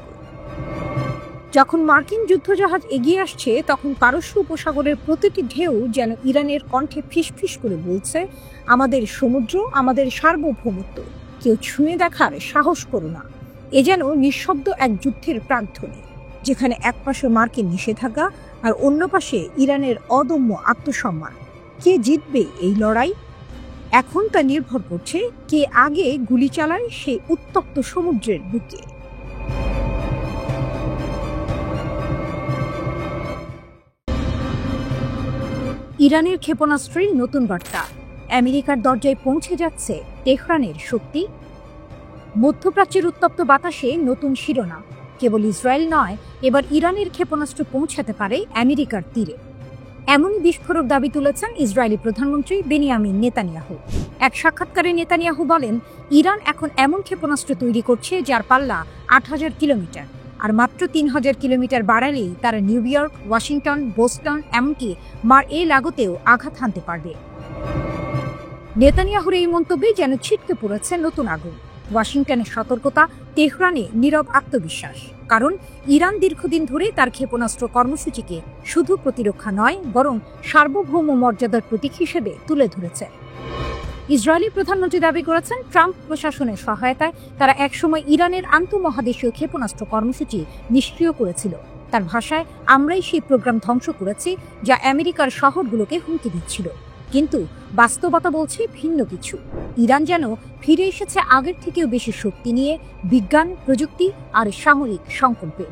যখন মার্কিন যুদ্ধজাহাজ এগিয়ে আসছে, তখন পারস্য উপসাগরের প্রতিটি ঢেউ যেন ইরানের কণ্ঠে ফিসফিস করে বলছে, আমাদের সমুদ্র, আমাদের সার্বভৌমত্ব, কেউ ছুঁয়ে দেখার সাহস করো না। এ যেন নিঃশব্দ এক যুদ্ধের প্রান্তনে, যেখানে এক পাশে মার্কিন নিষেধাজ্ঞা আর অন্য পাশে ইরানের অদম্য আত্মসম্মান। কে জিতবে এই লড়াই? এখন তা নির্ভর করছে কে আগে গুলি চালায় সেই উত্তপ্ত সমুদ্রের বুকে। ইরানের ক্ষেপণাস্ত্রের নতুন বার্তা। আমেরিকার দরজায় পৌঁছে যাচ্ছে তেহরানের শক্তি। মধ্যপ্রাচ্যের উত্তপ্ত বাতাসে নতুন শিরোনাম। কেবল ইসরায়েল নয়, এবার ইরানের ক্ষেপণাস্ত্র পৌঁছাতে পারে আমেরিকার তীরে। এমনই বিস্ফোরক দাবি তুলেছেন ইসরায়েলি প্রধানমন্ত্রী বেনিয়ামিন নেতানিয়াহু। এক সাক্ষাৎকারে নেতানিয়াহু বলেন, ইরান এখন এমন ক্ষেপণাস্ত্র তৈরি করছে যার পাল্লা ৮,০০০ কিলোমিটার, আর মাত্র ৩,০০০ কিলোমিটার বাড়ালেই তারা নিউ ইয়র্ক, ওয়াশিংটন, বোস্টন, এমনকি মার-এ-লাগোতেও আঘাত হানতে পারবে। নেতানিয়াহুর এই মন্তব্যে যেন ছিটকে পড়েছে নতুন আগুন। ওয়াশিংটনের সতর্কতা, তেহরানে নীরব আত্মবিশ্বাস। কারণ ইরান দীর্ঘদিন ধরে তার ক্ষেপণাস্ত্র কর্মসূচিকে শুধু প্রতিরক্ষা নয়, বরং সার্বভৌম মর্যাদার প্রতীক হিসেবে তুলে ধরেছে। ইসরায়েলি প্রধানমন্ত্রী দাবি করেছেন, ট্রাম্প প্রশাসনের সহায়তায় তারা একসময় ইরানের আন্তঃমহাদেশীয় ক্ষেপণাস্ত্র কর্মসূচি নিষ্ক্রিয় করেছিল। তার ভাষায়, আমরাই সেই প্রোগ্রাম ধ্বংস করেছি যা আমেরিকার শহরগুলোকে হুমকি দিচ্ছিল। কিন্তু বাস্তবতা বলছে ভিন্ন কিছু। ইরান যেন ফিরে এসেছে আগের থেকেও বেশি শক্তি নিয়ে, বিজ্ঞান, প্রযুক্তি আর সামরিক সংকল্পে।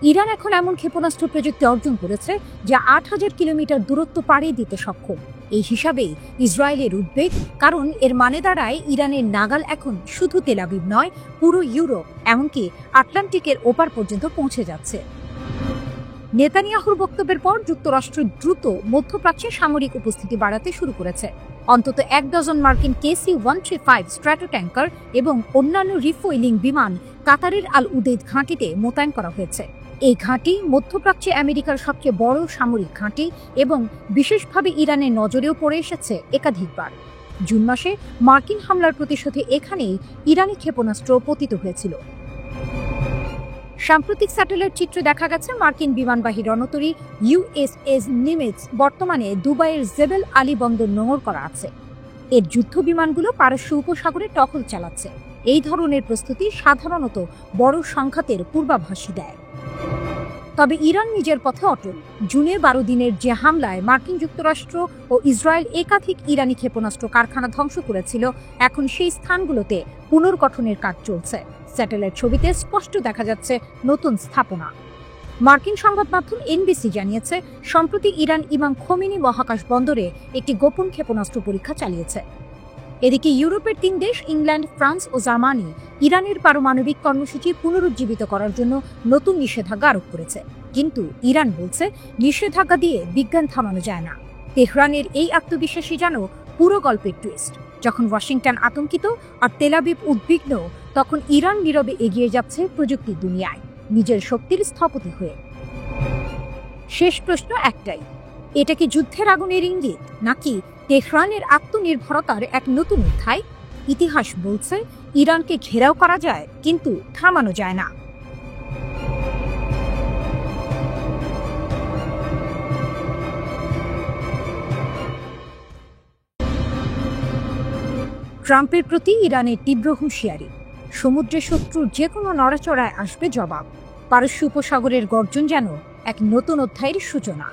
ইরান এখন এমন ক্ষেপণাস্ত্র প্রযুক্তি অর্জন করেছে যা ৮,০০০ কিলোমিটার দূরত্ব পাড়ি দিতে সক্ষম। এই হিসাবেই ইসরায়েলের উদ্বেগ, কারণ এর মানে দাঁড়ায় ইরানের নাগাল এখন শুধু তেল আবিব নয়, পুরো ইউরোপ, এমনকি আটলান্টিকের ওপার পর্যন্ত পৌঁছে যাচ্ছে। নেতানিয়াহুর বক্তব্যের পর যুক্তরাষ্ট্র দ্রুত মধ্যপ্রাচ্যে সামরিক উপস্থিতি বাড়াতে শুরু করেছে। অন্তত ১ ডজন মার্কিন KC-135 স্ট্র্যাটো ট্যাঙ্কার এবং অন্যান্য রিফুয়েলিং বিমান কাতারের আল উদেইদ ঘাঁটিতে মোতায়েন করা হয়েছে। এই ঘাঁটি মধ্যপ্রাচ্যে আমেরিকার সবচেয়ে বড় সামরিক ঘাঁটি এবং বিশেষভাবে ইরানের নজরেও পড়ে এসেছে একাধিকবার। জুন মাসে মার্কিন হামলার প্রতিশোধে এখানেই ইরানি ক্ষেপণাস্ত্র পতিত হয়েছিল। সাম্প্রতিক স্যাটেলাইট চিত্রে দেখা গেছে মার্কিন বিমানবাহী রণতরী USS নিমিটজ বর্তমানে দুবাইয়ের জেবেল আলী বন্দর নোঙর করা আছে। এর যুদ্ধ বিমানগুলো পারস্য উপসাগরে টহল চালাচ্ছে। এই ধরনের প্রস্তুতি সাধারণত বড় সংঘাতের পূর্বাভাসই দেয়। তবে ইরান নিজের পথে অটল। জুনে 12 দিনের যে হামলায় মার্কিন যুক্তরাষ্ট্র ও ইসরায়েল একাধিক ইরানি ক্ষেপণাস্ত্র কারখানা ধ্বংস করেছিল, এখন সেই স্থানগুলোতে পুনর্গঠনের কাজ চলছে। স্যাটেলাইট ছবিতে স্পষ্ট দেখা যাচ্ছে নতুন স্থাপনা। মার্কিন সংবাদ মাধ্যম এনবিসি জানিয়েছে, সম্প্রতি ইরান ইমাম খোমেনি মহাকাশ বন্দরে একটি গোপন ক্ষেপণাস্ত্র পরীক্ষা চালিয়েছে। এদিকে ইউরোপের 3 দেশ ইংল্যান্ড, ফ্রান্স ও জার্মানি ইরানের পারমাণবিক কর্মসূচি পুনরুজ্জীবিত করার জন্য নতুন নিষেধাজ্ঞা আরোপ করেছে। কিন্তু ইরান বলছে, নিষেধাজ্ঞা দিয়ে বিজ্ঞান থামানো যায় না। তেহরানের এই আত্মবিশ্বাসী যেন পুরো গল্পের টুইস্ট। যখন ওয়াশিংটন আতঙ্কিত আর তেল আবিব উদ্বিগ্ন, তখন ইরান নীরবে এগিয়ে যাচ্ছে প্রযুক্তির দুনিয়ায়, নিজের শক্তির স্থপতি হয়ে। শেষ প্রশ্ন একটাই, এটা কি যুদ্ধের আগুনের ইঙ্গিত, নাকি তেহরানের আত্মনির্ভরতার এক নতুন অধ্যায়? ইতিহাস বলছে, ইরানকে ঘেরাও করা যায়, কিন্তু থামানো যায় না। ট্রাম্পের প্রতি ইরানের তীব্র হুঁশিয়ারি, সমুদ্রে শত্রুর যে কোনো নড়াচড়ায় আসবে জবাব। পারস্য উপসাগরের গর্জন যেন এক নতুন অধ্যায়ের সূচনা।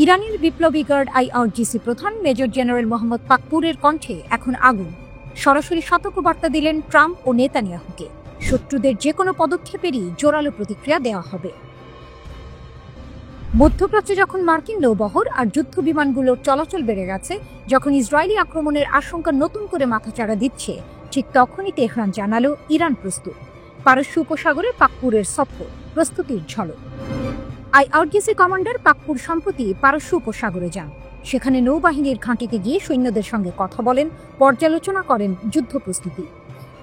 ইরানের বিপ্লবী গার্ড IRGC প্রধান মেজর জেনারেল মোহাম্মদ পাকপুরের কণ্ঠে এখন আগুন। সরাসরি সতর্কবার্তা দিলেন ট্রাম্প ও নেতানিয়াহুকে, শত্রুদের যে কোনো পদক্ষেপেরই জোরালো প্রতিক্রিয়া দেওয়া হবে। মধ্যপ্রাচ্যে যখন মার্কিন নৌবহর আর যুদ্ধ বিমানগুলোর চলাচল বেড়ে গেছে, যখন ইসরায়েলি আক্রমণের আশঙ্কা নতুন করে মাথাচাড়া দিচ্ছে, ঠিক তখনই তেহরান জানালো ইরান প্রস্তুত। পারস্য উপসাগরে পাকপুরের সফর, প্রস্তুতির ঝলক। IRGC কমান্ডার পাকপুর সম্প্রতি পারস্য উপসাগরে যান। সেখানে নৌবাহিনীর ঘাঁটিতে গিয়ে সৈন্যদের সঙ্গে কথা বলেন, পর্যালোচনা করেন যুদ্ধ প্রস্তুতি।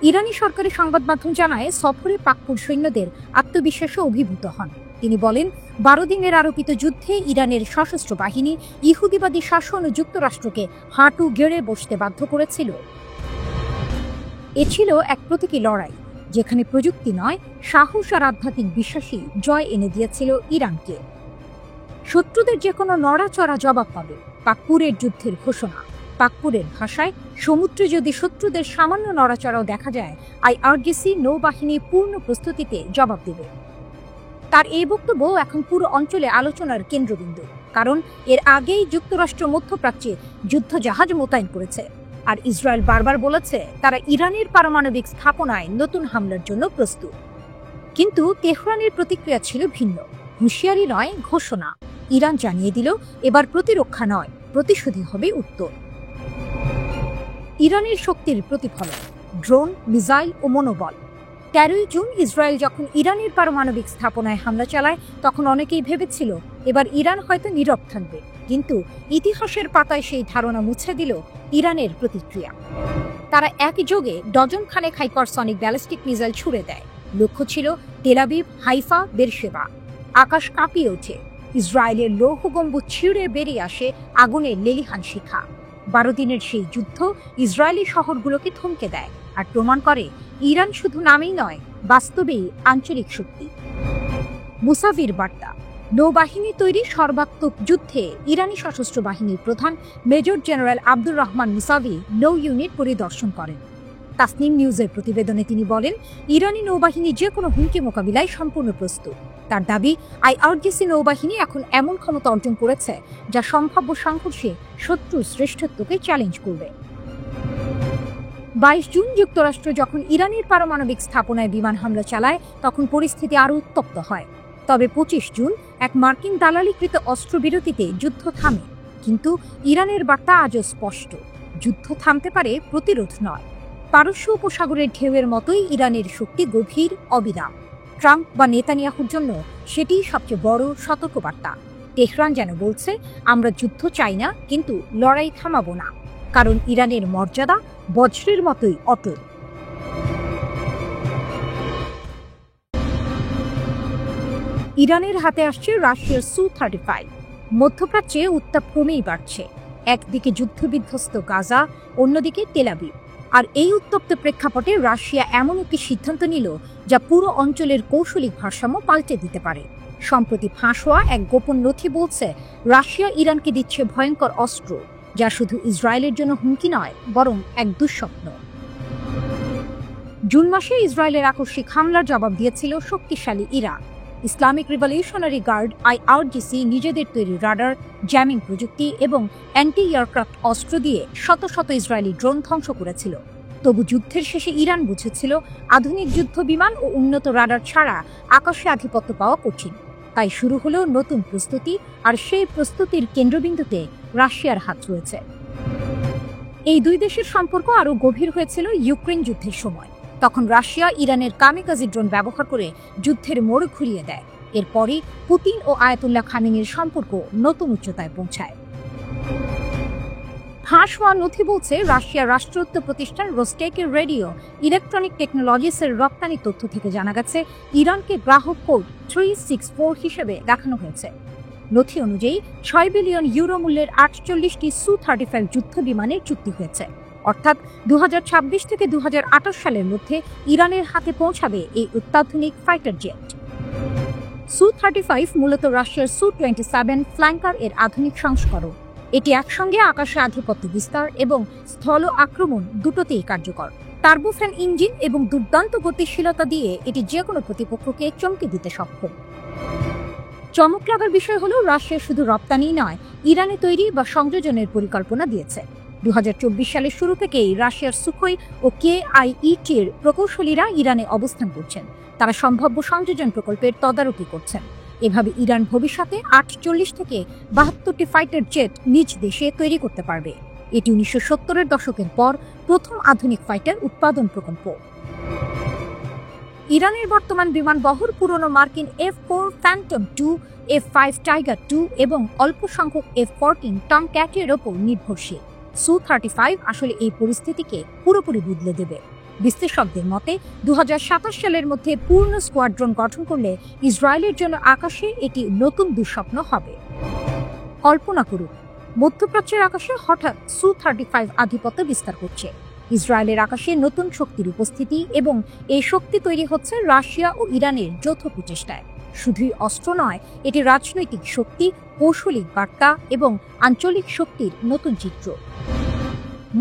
ইরানি সরকারি সংবাদ মাধ্যম জানায়, সফরে পাকপুর সৈন্যদের আত্মবিশ্বাসে অভিভূত হন। তিনি বলেন, 12 দিনের আরোপিত যুদ্ধে ইরানের সশস্ত্র বাহিনী ইহুদিবাদী শাসন ও যুক্তরাষ্ট্রকে হাঁটু গেড়ে বসতে বাধ্য করেছিল। এ ছিল এক প্রতীকী লড়াই, যেখানে প্রযুক্তি নয়, সাহস আর আধ্যাত্মিক বিশ্বাসী জয় এনে দিয়েছিল ইরানকে। শত্রুদের যে কোনো নড়াচড়া জবাব পাবে, পাকপুরের যুদ্ধের ঘোষণা। পাকপুরের ভাষায়, সমুদ্রে যদি শত্রুদের সামান্য নড়াচড়াও দেখা যায়, IRGC নৌবাহিনী পূর্ণ প্রস্তুতিতে জবাব দেবে। তার এই বক্তব্য এখন পুরো অঞ্চলে আলোচনার কেন্দ্রবিন্দু, কারণ এর আগেই যুক্তরাষ্ট্র মধ্যপ্রাচ্যে যুদ্ধ জাহাজ মোতায়েন করেছে, আর ইসরায়েল বারবার বলেছে তারা ইরানের পারমাণবিক স্থাপনায় নতুন হামলার জন্য প্রস্তুত। কিন্তু তেহরানের প্রতিক্রিয়া ছিল ভিন্ন, হুঁশিয়ারি নয়, ঘোষণা। ইরান জানিয়ে দিল, এবার প্রতিরক্ষা নয়, প্রতিশোধী হবে উত্তর। ইরানের শক্তির প্রতিফলন, ড্রোন, মিসাইল ও মনোবল। 13 জুন ইসরায়েল যখন ইরানের পারমাণবিক স্থাপনায় হামলা চালায়, তখন অনেকেই ভেবেছিল এবার ইরান হয়তো নীরব থাকবে। কিন্তু ইতিহাসের পাতায় সেই ধারণা মুছে দিল ইরানের প্রতিক্রিয়া। তারা একযোগে ডজন খানেক হাইপারসনিক ব্যালিস্টিক মিসাইল ছুড়ে দেয়। লক্ষ্য ছিল তেল আবিব, হাইফা, বেরশেবা। আকাশ কাঁপিয়ে ওঠে। ইসরায়েলের লৌহ গম্বুজ ছিঁড়ে বেরিয়ে আসে আগুনের লেলিহান শিখা। 12 দিনের সেই যুদ্ধ ইসরায়েলি শহরগুলোকে থমকে দেয় আর প্রমাণ করে, ইরান শুধু নামেই নয়, বাস্তবেই আঞ্চলিক শক্তি। মুসাভির বার্তা, নৌবাহিনী তৈরি সর্বাত্মক যুদ্ধে ইরানি সশস্ত্র বাহিনীর প্রধান major general Abdur Rahman Musavi নৌ ইউনিট পরিদর্শন করেন। তাসনিম নিউজের প্রতিবেদনে তিনি বলেন, ইরানি নৌবাহিনী যে কোনো হুমকি মোকাবিলায় সম্পূর্ণ প্রস্তুত। তার দাবি, IRGC নৌবাহিনী এখন এমন ক্ষমতা অর্জন করেছে যা সম্ভাব্য সংঘর্ষে শত্রুর শ্রেষ্ঠত্বকে চ্যালেঞ্জ করবে। 22 জুন যুক্তরাষ্ট্র যখন ইরানের পারমাণবিক স্থাপনায় বিমান হামলা চালায়, তখন পরিস্থিতি আরও উত্তপ্ত হয়। তবে 25 জুন এক মার্কিন দালালিকৃত অস্ত্রবিরতিতে যুদ্ধ থামে। কিন্তু ইরানের বার্তা আজও স্পষ্ট, যুদ্ধ থামতে পারে, প্রতিরোধ নয়। পারস্য উপসাগরের ঢেউয়ের মতোই ইরানের শক্তি গভীর, অবিরাম। ট্রাম্প বা নেতানিয়াহুর জন্য সেটিই সবচেয়ে বড় সতর্কবার্তা। তেহরান যেন বলছে, আমরা যুদ্ধ চাই না, কিন্তু লড়াই থামাবো না, কারণ ইরানের মর্যাদা বজ্রের মতোই অটল। ইরানের হাতে আসছে রাশিয়ার Su-35। মধ্যপ্রাচ্যে উত্তাপ ক্রমেই বাড়ছে। একদিকে যুদ্ধবিধ্বস্ত গাজা, অন্যদিকে তেল আবিব। আর এই উত্তপ্ত প্রেক্ষাপটে রাশিয়া এমন একটি সিদ্ধান্ত নিল যা পুরো অঞ্চলের কৌশলিক ভারসাম্য পাল্টে দিতে পারে। সম্প্রতি ফাঁস হওয়া এক গোপন নথি বলছে, রাশিয়া ইরানকে দিচ্ছে ভয়ঙ্কর অস্ত্র, যা শুধু ইসরায়েলের জন্য হুমকি নয়, বরং এক দুঃস্বপ্ন। জুন মাসে ইসরায়েলের আকস্মিক হামলার জবাব দিয়েছিল শক্তিশালী Iran. Islamic Revolutionary Guard IRGC নিজেদের তৈরি রাডার, জ্যামিং প্রযুক্তি এবং অ্যান্টি এয়ারক্রাফট অস্ত্র দিয়ে শত শত ইসরায়েলি ড্রোন ধ্বংস করেছিল। তবু যুদ্ধের শেষে ইরান বুঝেছিল আধুনিক যুদ্ধ বিমান ও উন্নত রাডার ছাড়া আকাশে আধিপত্য পাওয়া কঠিন। তাই শুরু হলো নতুন প্রস্তুতি, আর সেই প্রস্তুতির কেন্দ্রবিন্দুতে রাশিয়ার হাত রয়েছে। এই দুই দেশের সম্পর্ক আরও গভীর হয়েছিল ইউক্রেন যুদ্ধের সময়। তখন রাশিয়া ইরানের কামিকাজি ড্রোন ব্যবহার করে যুদ্ধের মোড় ঘুরিয়ে দেয়। এরপরই পুতিন ও আয়াতুল্লাহ খামেনির সম্পর্ক নতুন উচ্চতায় পৌঁছায়। ফাঁস হওয়া নথি বলছে, রাশিয়ার রাষ্ট্রোচ্চ প্রতিষ্ঠান রোস্টেকের রেডিও ইলেকট্রনিক টেকনোলজিসের রপ্তানি তথ্য থেকে জানা গেছে ইরানকে গ্রাহক কোড 364 হিসেবে দেখানো হয়েছে। নথি অনুযায়ী 6 বিলিয়ন ইউরো মূল্যের 48টি Su-35 যুদ্ধ বিমানের চুক্তি হয়েছে। অর্থাৎ 2026 থেকে 2028 সালের মধ্যে ইরানের হাতে পৌঁছাবে এই অত্যাধুনিক ফাইটার জেট। Su-35 মূলত রাশিয়ার Su-27 ফ্ল্যাঙ্কার এর আধুনিক সংস্করণ। এটি একসঙ্গে আকাশে আধিপত্য বিস্তার এবং স্থল আক্রমণ দুটোতেই কার্যকর। টার্বোফ্যান ইঞ্জিন এবং দুর্দান্ত গতিশীলতা দিয়ে এটি যে কোনো প্রতিপক্ষকে চমকে দিতে সক্ষম। চমক লাগার বিষয় হলো, রাশিয়া শুধু রপ্তানি নয়, ইরানে তৈরি বা সংযোজনের পরিকল্পনা দিয়েছে। 2024 সালের শুরু থেকেই রাশিয়ার সুখোই ও KIET-এর প্রকৌশলীরা ইরানে অবস্থান করছেন। তারা সম্ভাব্য সংযোজন প্রকল্পের তদারকি করছেন। এভাবে ইরান ভবিষ্যতে 48 থেকে 72টি ফাইটার জেট নিজ দেশে তৈরি করতে পারবে। এটি 1970-এর দশকের পর প্রথম আধুনিক ফাইটার উৎপাদন প্রকল্প। ইরানের বর্তমান বিমান বহর পুরনো মার্কিন F4 ফ্যান্টম 2, F5 টাইগার 2 এবং অল্প সংখ্যক F14 টমক্যাটের ওপর নির্ভরশীল। Su-35 আসলে এই পরিস্থিতিকে পুরোপুরি বদলে দেবে। বিশ্লেষকদের মতে 2027 সালের মধ্যে পূর্ণ স্কোয়াড্রন গঠন করলে ইসরায়েলের জন্য আকাশে এটি নতুন দুঃস্বপ্ন হবে। কল্পনা করুন, মধ্যপ্রাচ্যের আকাশে হঠাৎ Su-35 আধিপত্য বিস্তার করছে। ইসরায়েলের আকাশে নতুন শক্তির উপস্থিতি, এবং এই শক্তি তৈরি হচ্ছে রাশিয়া ও ইরানের যৌথ প্রচেষ্টায়। শুধুই অস্ত্র নয়, এটি রাজনৈতিক শক্তি, কৌশলিক বার্তা এবং আঞ্চলিক শক্তির নতুন চিত্র।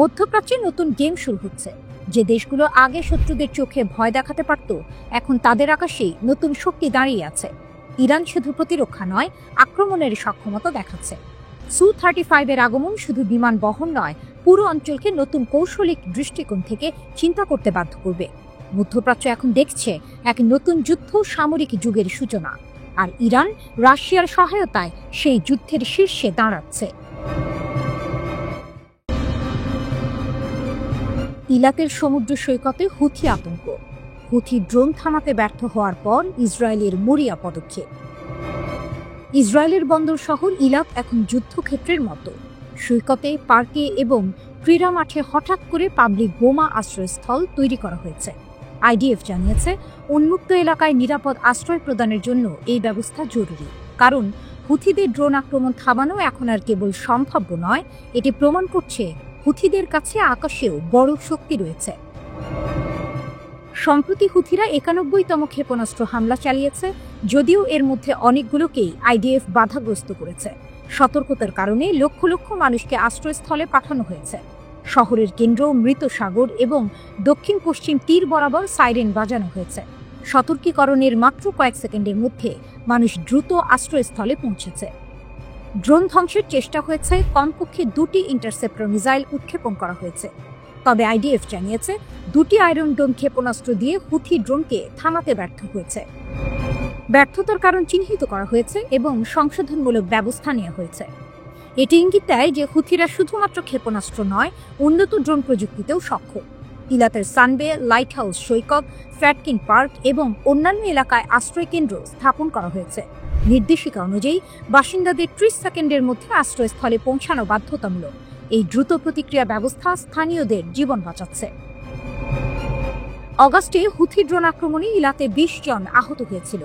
মধ্যপ্রাচ্যে নতুন গেম শুরু হচ্ছে। যে দেশগুলো আগে শত্রুদের চোখে ভয় দেখাতে পারত, এখন তাদের আকাশেই নতুন শক্তি দাঁড়িয়ে আছে। ইরান শুধু প্রতিরক্ষা নয়, আক্রমণের সক্ষমতা দেখাচ্ছে। Su-35 এর আগমন শুধু বিমান বহন নয়, পুরো অঞ্চলকে নতুন কৌশলিক দৃষ্টিকোণ থেকে চিন্তা করতে বাধ্য করবে। মধ্যপ্রাচ্য এখন দেখছে এক নতুন যুদ্ধ সামরিক যুগের সূচনা, আর ইরান রাশিয়ার সহায়তায় সেই যুদ্ধের শীর্ষে দাঁড়াচ্ছে। ইলাকের সমুদ্র সৈকতে হুথি আতঙ্ক। হুথি ড্রোন থামাতে ব্যর্থ হওয়ার পর ইসরায়েলের মরিয়া পদক্ষেপ। ইসরায়েলের বন্দর শহর ইলাক এখন যুদ্ধক্ষেত্রের মতো। সৈকতে, পার্কে এবং ক্রীড়া মাঠে হঠাৎ করে পাবলিক বোমা আশ্রয়স্থল তৈরি করা হয়েছে। IDF জানিয়েছে, উন্মুক্ত এলাকায় নিরাপদ আশ্রয় প্রদানের জন্য এই ব্যবস্থা জরুরি। কারণ হুথিদের ড্রোন আক্রমণ থামানো এখন আর কেবল সম্ভাব্য নয়, এটি প্রমাণ করছে হুথিদের কাছে আকাশেও বড় শক্তি রয়েছে। সম্প্রতি হুথিরা 91তম ক্ষেপণাস্ত্র হামলা চালিয়েছে, যদিও এর মধ্যে অনেকগুলোকেই IDF বাধাগ্রস্ত করেছে। সতর্কতার কারণে লক্ষ লক্ষ মানুষকে আশ্রয়স্থলে পাঠানো হয়েছে। শহরের কেন্দ্র, মৃত সাগর এবং দক্ষিণ পশ্চিম তীর বরাবর সাইরেন বাজানো হয়েছে। সতর্কীকরণের মাত্র কয়েক সেকেন্ডের মধ্যে মানুষ দ্রুত আশ্রয়স্থলে পৌঁছেছে। ড্রোন ধ্বংসের চেষ্টা হয়েছে, কমপক্ষে 2টি ইন্টারসেপ্টর মিসাইল উৎক্ষেপণ করা হয়েছে। তবে IDF জানিয়েছে, 2টি আয়রন ডোম ক্ষেপণাস্ত্র দিয়ে হুথি ড্রোনকে থামাতে ব্যর্থ হয়েছে। ব্যর্থতার কারণ চিহ্নিত করা হয়েছে এবং সংশোধনমূলক ব্যবস্থা নেওয়া হয়েছে। এটি ইঙ্গিত দেয় যে হুথিরা শুধুমাত্র ক্ষেপণাস্ত্র নয়, উন্নত ড্রোন প্রযুক্তিতেও সক্ষম। ইলাতের সানবে, লাইট হাউস সৈকত, ফ্যাটকিন পার্ক এবং অন্যান্য এলাকায় আশ্রয় কেন্দ্র স্থাপন করা হয়েছে। নির্দেশিকা অনুযায়ী বাসিন্দাদের 30 সেকেন্ডের মধ্যে আশ্রয়স্থলে পৌঁছানো বাধ্যতামূলক। এই দ্রুত প্রতিক্রিয়া ব্যবস্থা স্থানীয়দের জীবন বাঁচাচ্ছে। অগাস্টে হুথি ড্রোন আক্রমণে ইলাতে 20 জন আহত হয়েছিল।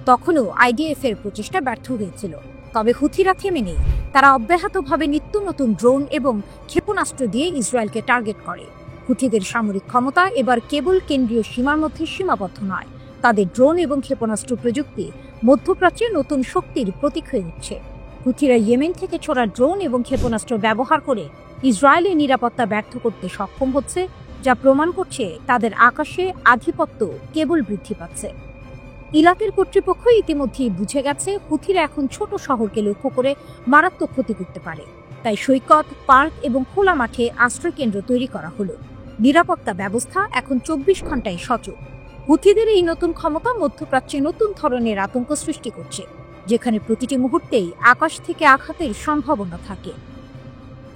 তখনও IDF এর প্রচেষ্টা ব্যর্থ হয়েছিল। তবে হুথিরা থেমে নেই। তারা অব্যাহতভাবে নিত্য নতুন ড্রোন এবং ক্ষেপণাস্ত্র দিয়ে ইসরায়েলকে টার্গেট করে। হুথিদের সামরিক ক্ষমতা এবার কেবল কেন্দ্রীয় সীমার মধ্যে সীমাবদ্ধ নয়। তাদের ড্রোন এবং ক্ষেপণাস্ত্র প্রযুক্তি মধ্যপ্রাচ্যে নতুন শক্তির প্রতীক হয়ে উঠছে। হুথিরা ইয়েমেন থেকে ছোড়া ড্রোন এবং ক্ষেপণাস্ত্র ব্যবহার করে ইসরায়েলের নিরাপত্তা ব্যর্থ করতে সক্ষম হচ্ছে, যা প্রমাণ করছে তাদের আকাশে আধিপত্য কেবল বৃদ্ধি পাচ্ছে। ইলাকের কর্তৃপক্ষ ইতিমধ্যেই বুঝে গেছে হুথিরা এখন ছোট শহরকে লক্ষ্য করে মারাত্মক ক্ষতি করতে পারে। তাই সৈকত, পার্ক এবং খোলা মাঠে আশ্রয়কেন্দ্র তৈরি করা হলো। নিরাপত্তা ব্যবস্থা এখন 24 ঘন্টায় সচল। হুথিদের এই নতুন ক্ষমতা মধ্যপ্রাচ্যে নতুন ধরনের আতঙ্ক সৃষ্টি করছে, যেখানে প্রতিটি মুহূর্তেই আকাশ থেকে আঘাতের সম্ভাবনা থাকে।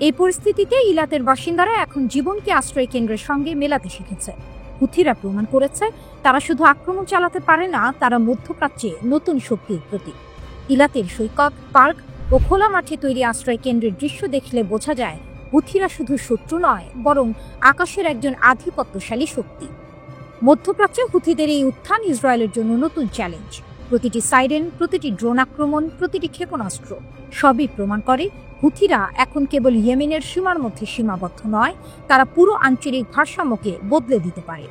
এই পরিস্থিতিতে ইলাতের বাসিন্দারা এখন জীবনকে আশ্রয় কেন্দ্রের সঙ্গে মেলাতে শিখেছে। হুথিরা প্রমাণ করেছে তারা শুধু আক্রমণ চালাতে পারে না, তারা মধ্যপ্রাচ্যে নতুন শক্তির প্রতীক। ইলাতের সৈকত, পার্ক ও খোলা মাঠে তৈরি আশ্রয় কেন্দ্রের দৃশ্য দেখলে বোঝা যায় হুথিরা শুধু শত্রু নয়, বরং আকাশের একজন আধিপত্যশালী শক্তি। মধ্যপ্রাচ্যে হুথিদের এই উত্থান ইসরায়েলের জন্য নতুন চ্যালেঞ্জ। প্রতিটি সাইরেন, প্রতিটি ড্রোন আক্রমণ, প্রতিটি ক্ষেপণাস্ত্র সবই প্রমাণ করে হুথিরা এখন কেবল ইয়েমেনের সীমার মধ্যে সীমাবদ্ধ নয়, তারা পুরো আঞ্চলিক ভারসাম্যকে বদলে দিতে পারে।